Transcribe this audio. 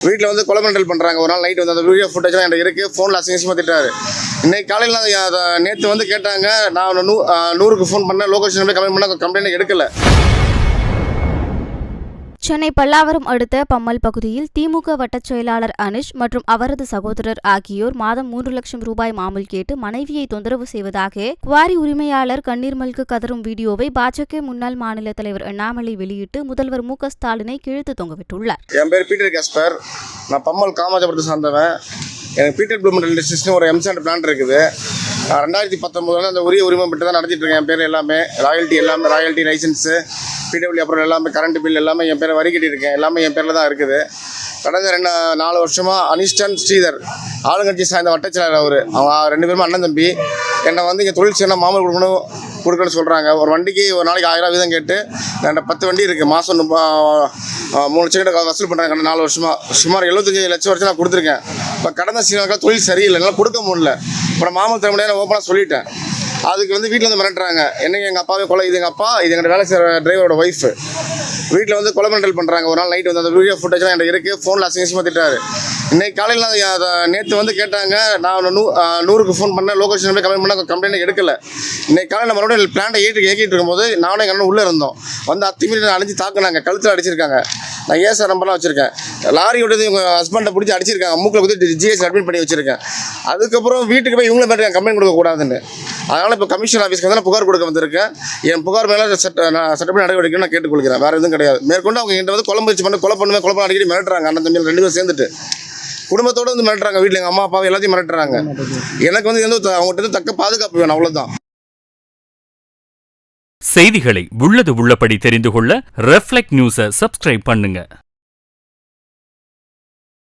வீட்டில் வந்து கொலை மிரட்டல் பண்ணுறாங்க. ஒரு நாள் நைட் வந்து அந்த வீடியோ ஃபுட்டேஜ்லாம் என்கிட்ட இருக்குது. ஃபோனில் அசிங்கமாக திட்டாரு. இன்னைக்கு காலையில் நேற்று வந்து கேட்டாங்க. நான் 100க்கு ஃபோன் பண்ணேன். லொகேஷன் போய் கம்ப்ளைண்ட் பண்ண கம்ப்ளைண்ட் எடுக்கலை. சென்னை பல்லாவரம் அடுத்த பம்மல் பகுதியில் திமுக வட்டச் செயலாளர் அனிஷ் மற்றும் அவரது சகோதரர் ஆகியோர் மாதம் 3 லட்சம் ரூபாய் மாமூல் கேட்டு மனைவியை தொந்தரவு செய்வதாக குவாரி உரிமையாளர் கண்ணீர் மல்க கதரும் வீடியோவை பாஜக முன்னாள் மாநில தலைவர் அண்ணாமலை வெளியிட்டு முதல்வர் மு.க. ஸ்டாலினை கிழித்து தொங்கவிட்டுள்ளார். என் பேர் பீட்டர் காஸ்பர். நான் பம்மல் காமாஜபுரத்தை சார்ந்தவன். எனக்கு பீட்டர் ப்ளூமெண்ட் இண்டஸ்ட்ரீஸ்னு ஒரு எம்சாண்ட் பிளான் இருக்குது. 2019 அந்த உரிய உரிமை பெற்று தான் நடத்திட்டு இருக்கேன். என் பேர் எல்லாமே ராயல்ட்டி லைசன்ஸு, பிடபிள்யூ அப்புறம் எல்லாமே கரண்ட் பில் எல்லாமே என் பேரை வரி கட்டியிருக்கேன். எல்லாமே என் பேரில் தான் இருக்குது. கடந்த 4 வருஷமாக அனிஷ்டன் ஸ்ரீதர் ஆளுங்கட்சி சார்ந்த வட்டச்செயலாளர் அவங்க 2 பேருமே அண்ணன் தம்பி. என்னை வந்து இங்கே தொழில் செய்யணும் மாமல் கொடுக்கணும்னு சொல்கிறாங்க. ஒரு வண்டிக்கு ஒரு நாளைக்கு 1000 வீதம் கேட்டு என்கிட்ட 10 வண்டி இருக்குது. மாதம் 3 லட்சம் கிட்ட வசூல் பண்ணுறாங்க. 4 வருஷமாக சுமார் 75 லட்சம் வரைக்கும் நான் கொடுத்துருக்கேன். இப்போ கடந்த சீனாக்காக தொழில் சரியில்லை, என்னால் கொடுக்க முடியல. இப்போ மாமல் தர முடியாது, நான் ஓப்பனாக சொல்லிட்டேன். அதுக்கு வந்து வீட்டில் வந்து மிரட்டுறாங்க. என்னங்க எங்கள் அப்பாவே கொலை, இது எங்கள் அப்பா, இது எங்கள் வேலை செய்கிற டிரைவரோட ஒய்ஃபு. வீட்டில் வந்து கொலை மிரட்டல் பண்ணுறாங்க. ஒரு நாள் நைட் வந்து அந்த வீடியோ ஃபுட்டேஜ்லாம் என்கிட்ட இருக்குது. ஃபோனில் அசிங்கமாக திட்டாரு. இன்னைக்கு காலையில் நேற்று வந்து கேட்டாங்க. நான் 100க்கு ஃபோன் பண்ணேன். லொகேஷன் போய் கம்ப்ளைண்ட் பண்ண கம்ப்ளைண்ட் எடுக்கலை. இன்னைக்கு காலையில் மறுபடியும் பிளான்ட்டை ஏற்றிட்டு இருக்கும்போது நானும் எங்கள் அண்ணன் உள்ளே இருந்தோம். வந்து அத்துமீறி அழிஞ்சு தாக்குனாங்க. கழுத்தில் அடிச்சிருக்காங்க. நான் ஏசார் நம்பர்லாம் வச்சுருக்கேன். லாரி விட்டது இவங்க ஹஸ்பண்டை பிடிச்சி அடிச்சிருக்காங்க. மூக்கில் குத்தி ஜிஎஸ் அட்மிட் பண்ணி வச்சுருக்கேன். அதுக்கப்புறம் வீட்டுக்கு போய் இவங்கள பேர் கம்ப்ளைண்ட் கொடுக்கக்கூடாதுன்னு. அதனால் இப்போ கமிஷன் ஆஃபீஸ்க்கு வந்து நான் புகார் கொடுக்க வந்திருக்கேன். என் புகார் மேலே நான் சட்டப்படி நடவடிக்கை நான் கேட்டுக்கொள்கிறேன். வேறு எதுவும் கிடையாது. மேற்கொண்டு அவங்க என்கிட்ட வந்து கொலை முயற்சி பண்ணி கொலை பண்ண அடிக்கடி மிரட்டுறாங்க. அண்ணன் தம்பி 2 பேரும் சேர்ந்துட்டு குடும்பத்தோடு வந்து மிரட்டுறாங்க. வீட்டில் எங்கள் அம்மா அப்பாவை எல்லாத்தையும் மிரட்டுறாங்க. எனக்கு வந்து அவங்ககிட்ட தக்க பாதுகாப்பு வேணும், அவ்வளோதான். செய்திகளை உள்ளது உள்ளபடி தெரிந்து கொள்ள ரெஃப்ளெக்ட் நியூஸை சப்ஸ்கிரைப் பண்ணுங்க.